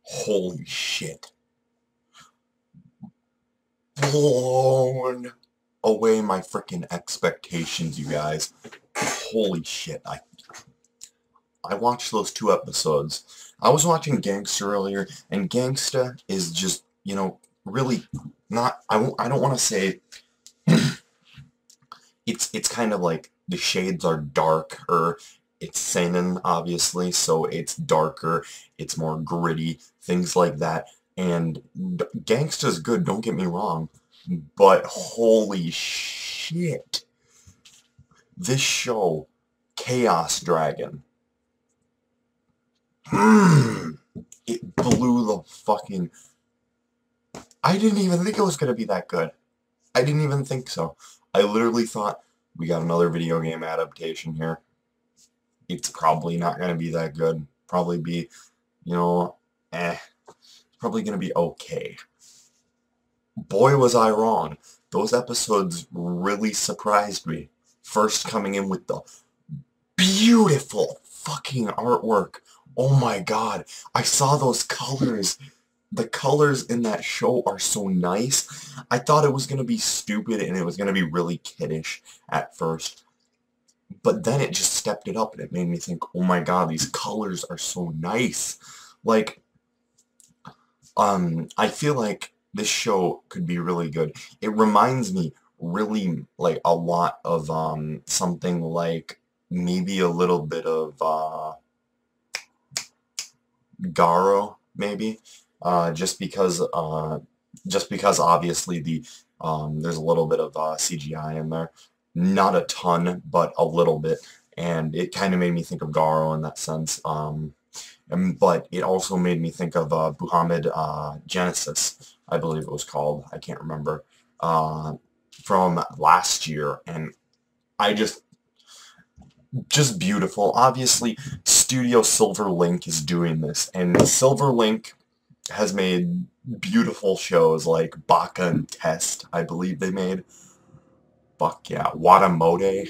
Holy shit. Blown away my freaking expectations, you guys. Holy shit. I watched those 2 episodes. I was watching Gangsta earlier, and Gangsta is just, really not, I don't want to say, it's kind of like the shades are dark, or it's seinen, obviously, so it's darker, it's more gritty, things like that. And Gangsta's good, don't get me wrong, but holy shit. This show, Chaos Dragon, it blew the fucking... I didn't even think it was going to be that good. I didn't even think so. I literally thought, we got another video game adaptation here. It's probably not going to be that good. Probably be, It's probably going to be okay. Boy, was I wrong. Those episodes really surprised me. First coming in with the beautiful fucking artwork. Oh my god. I saw those colors. The colors in that show are so nice. I thought it was going to be stupid and it was going to be really kiddish at first. But then it just stepped it up and it made me think, oh my god, these colors are so nice. Like, I feel like this show could be really good. It reminds me really, like, a lot of, something like maybe a little bit of, Garo, maybe. Just because obviously there's a little bit of CGI in there. Not a ton, but a little bit. And it kind of made me think of Garo in that sense. But it also made me think of Muhammad Genesis, I believe it was called. I can't remember. From last year. And I just beautiful. Obviously, Studio Silver Link is doing this. And Silver Link has made beautiful shows like Baka and Test, I believe they made. Fuck yeah. Watamode.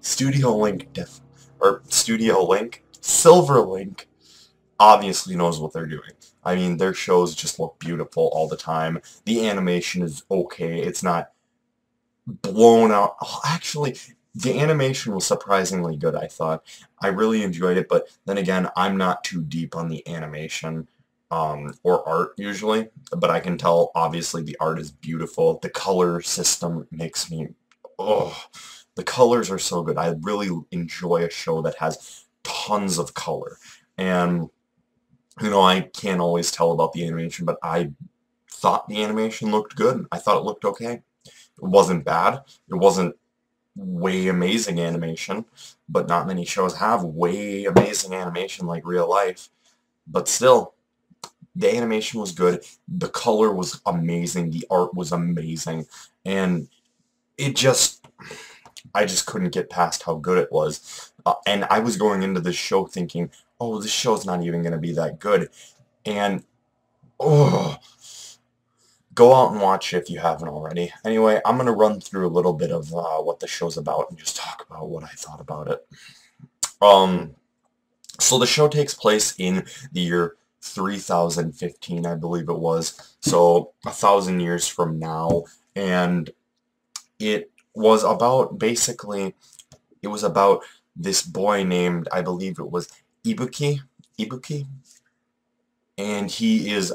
Studio Link, Silver Link, obviously knows what they're doing. I mean, their shows just look beautiful all the time. The animation is okay. It's not blown out. Oh, actually, the animation was surprisingly good, I thought. I really enjoyed it, but then again, I'm not too deep on the animation or art usually, but I can tell, obviously, the art is beautiful. The color system makes me... Oh, the colors are so good. I really enjoy a show that has tons of color. And, I can't always tell about the animation, but I thought the animation looked good. I thought it looked okay. It wasn't bad. It wasn't way amazing animation, but not many shows have way amazing animation like real life. But still, the animation was good. The color was amazing. The art was amazing. And I just couldn't get past how good it was. And I was going into this show thinking, oh, this show's not even going to be that good. And, oh, go out and watch it if you haven't already. Anyway, I'm going to run through a little bit of what the show's about and just talk about what I thought about it. So the show takes place in the year 3015, I believe it was. So 1,000 years from now. And it was about, basically, it was about this boy named, I believe it was Ibuki, and he is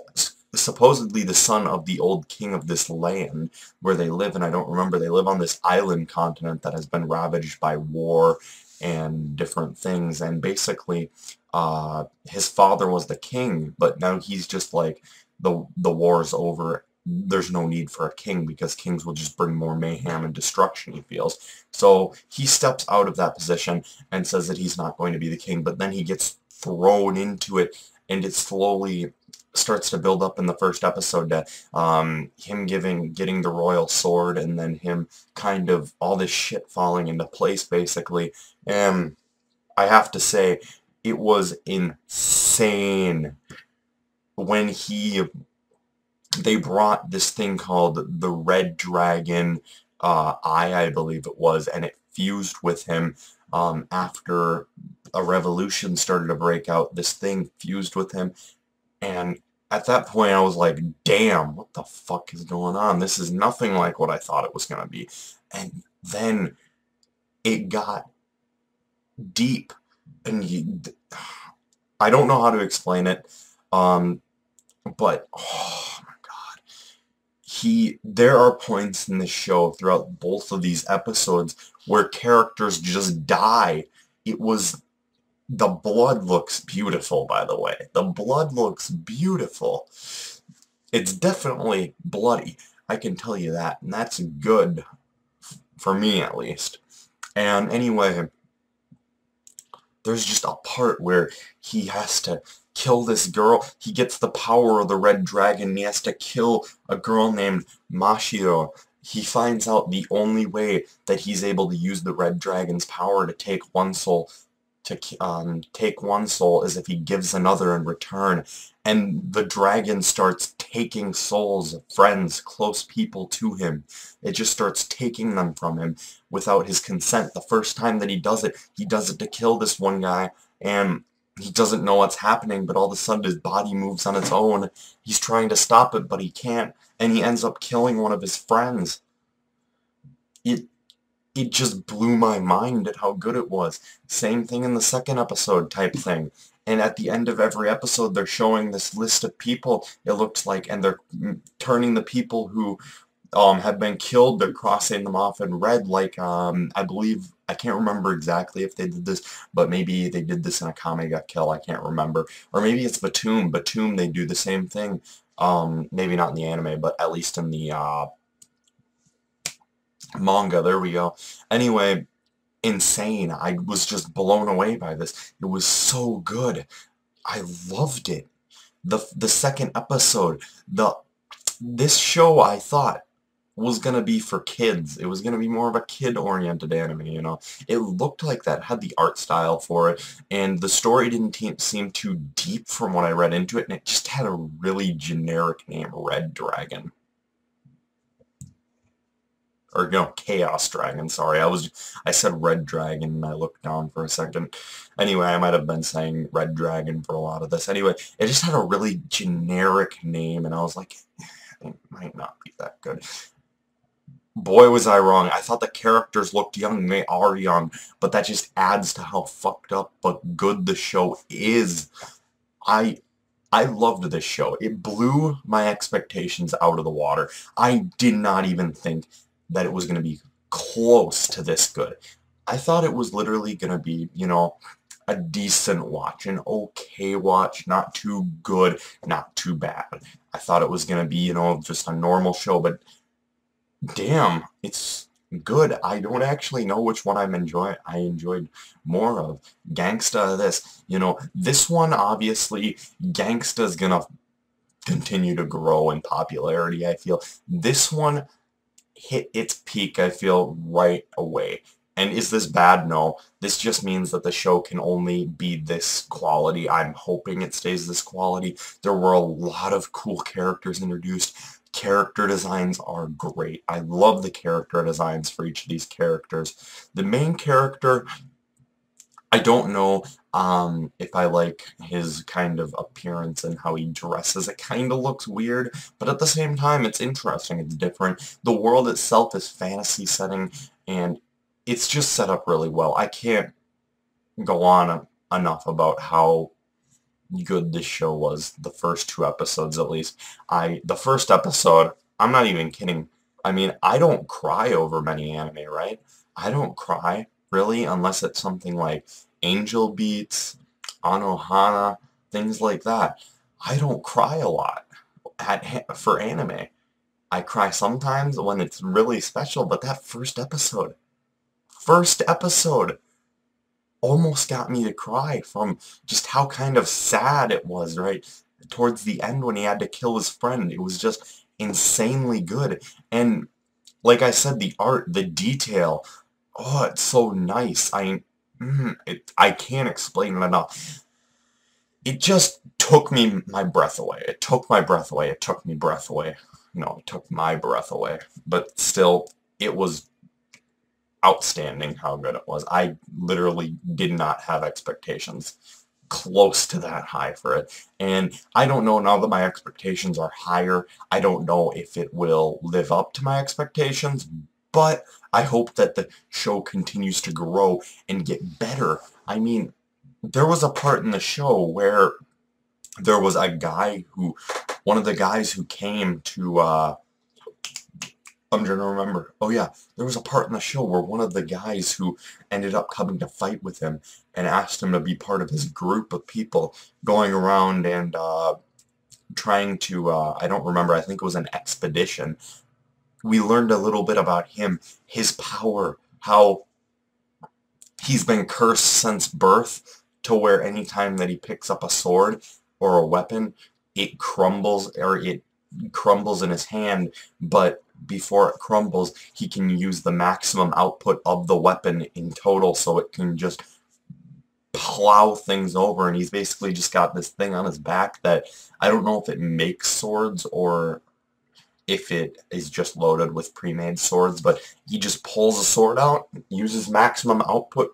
supposedly the son of the old king of this land where they live, and I don't remember, they live on this island continent that has been ravaged by war and different things, and basically, his father was the king, but now he's just like, the war's over. There's no need for a king because kings will just bring more mayhem and destruction, he feels. So he steps out of that position and says that he's not going to be the king, but then he gets thrown into it, and it slowly starts to build up in the first episode to him getting the royal sword, and then him kind of all this shit falling into place, basically. And I have to say, it was insane when they brought this thing called the Red Dragon Eye, I believe it was, and it fused with him after a revolution started to break out. This thing fused with him, And at that point, I was like, damn, what the fuck is going on? This is nothing like what I thought it was going to be. And then it got deep. And I don't know how to explain it, but, oh my God. There are points in the show throughout both of these episodes where characters just die. The blood looks beautiful, by the way. The blood looks beautiful. It's definitely bloody. I can tell you that. And that's good. For me, at least. And anyway, there's just a part where he has to kill this girl. He gets the power of the red dragon. And he has to kill a girl named Mashiro. He finds out the only way that he's able to use the red dragon's power to take one soul is if he gives another in return. And the dragon starts taking souls of friends, close people to him. It just starts taking them from him without his consent. The first time that he does it to kill this one guy, and he doesn't know what's happening, but all of a sudden his body moves on its own. He's trying to stop it, but he can't, and he ends up killing one of his friends. It just blew my mind at how good it was. Same thing in the second episode type thing. And at the end of every episode, they're showing this list of people, it looks like, and they're turning the people who have been killed, they're crossing them off in red, like, I believe, I can't remember exactly if they did this, but maybe they did this in a Kame Ga Kill, I can't remember. Or maybe it's Batum. Batum, they do the same thing. Maybe not in the anime, but at least in the manga, there we go. Anyway, insane. I was just blown away by this. It was so good. I loved it. The second episode, this show I thought was going to be for kids. It was going to be more of a kid-oriented anime, you know. It looked like that, had the art style for it, and the story didn't seem too deep from what I read into it, and it just had a really generic name, Red Dragon. Or, Chaos Dragon, sorry. I said Red Dragon, and I looked down for a second. Anyway, I might have been saying Red Dragon for a lot of this. Anyway, it just had a really generic name, and I was like, it might not be that good. Boy, was I wrong. I thought the characters looked young. They are young, but that just adds to how fucked up but good the show is. I loved this show. It blew my expectations out of the water. I did not even think that it was going to be close to this good. I thought it was literally going to be, a decent watch, an okay watch, not too good, not too bad. I thought it was going to be, just a normal show, but damn, it's good. I don't actually know which one I enjoyed more of. Gangsta, this. This one, obviously, Gangsta's going to continue to grow in popularity, I feel. This one hit its peak, I feel, right away. And is this bad? No. This just means that the show can only be this quality. I'm hoping it stays this quality. There were a lot of cool characters introduced. Character designs are great. I love the character designs for each of these characters. The main character, I don't know if I like his kind of appearance and how he dresses. It kind of looks weird, but at the same time, it's interesting. It's different. The world itself is fantasy setting, and it's just set up really well. I can't go on enough about how good this show was. The first 2 episodes, at least. The first episode, I'm not even kidding. I mean, I don't cry over many anime, right? I don't cry, really, unless it's something like Angel Beats, Anohana, things like that. I don't cry a lot for anime. I cry sometimes when it's really special, but that first episode almost got me to cry from just how kind of sad it was, right? Towards the end when he had to kill his friend. It was just insanely good. And like I said, the art, the detail, oh, it's so nice. I can't explain it enough. It just took my breath away. It took my breath away. It took me breath away. No, it took my breath away. But still, it was outstanding how good it was. I literally did not have expectations. close to that high for it. And I don't know, now that my expectations are higher, I don't know if it will live up to my expectations, but I hope that the show continues to grow and get better. I mean, there was a part in the show where there was a guy who, one of the guys who came to, I'm trying to remember. Oh yeah, there was a part in the show where one of the guys who ended up coming to fight with him and asked him to be part of his group of people going around and trying to, I don't remember, I think it was an expedition. We learned a little bit about him, his power, how he's been cursed since birth, to where any time that he picks up a sword or a weapon, it crumbles, or it crumbles in his hand, but before it crumbles, he can use the maximum output of the weapon in total, so it can just plow things over. And he's basically just got this thing on his back that I don't know if it makes swords or if it is just loaded with pre-made swords, but he just pulls a sword out, uses maximum output,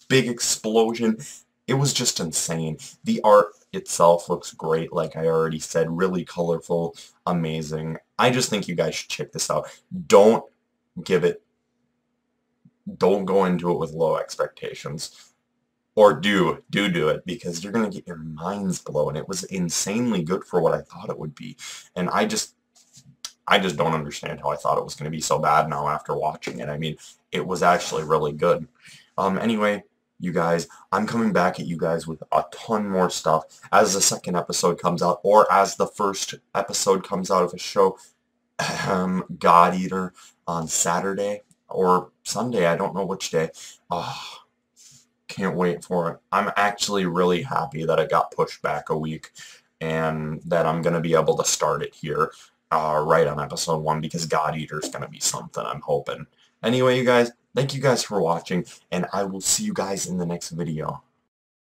big explosion. It was just insane. The art itself looks great, like I already said, really colorful, amazing. I just think you guys should check this out. Don't go into it with low expectations. Or do it, because you're going to get your minds blown. It was insanely good for what I thought it would be. And I just don't understand how I thought it was going to be so bad now after watching it. I mean, it was actually really good. Anyway, you guys, I'm coming back at you guys with a ton more stuff as the second episode comes out, or as the first episode comes out of a show, God Eater, on Saturday or Sunday. I don't know which day. Can't wait for it. I'm actually really happy that it got pushed back a week and that I'm going to be able to start it here right on episode 1, because God Eater is going to be something, I'm hoping. Anyway, you guys, thank you guys for watching, and I will see you guys in the next video.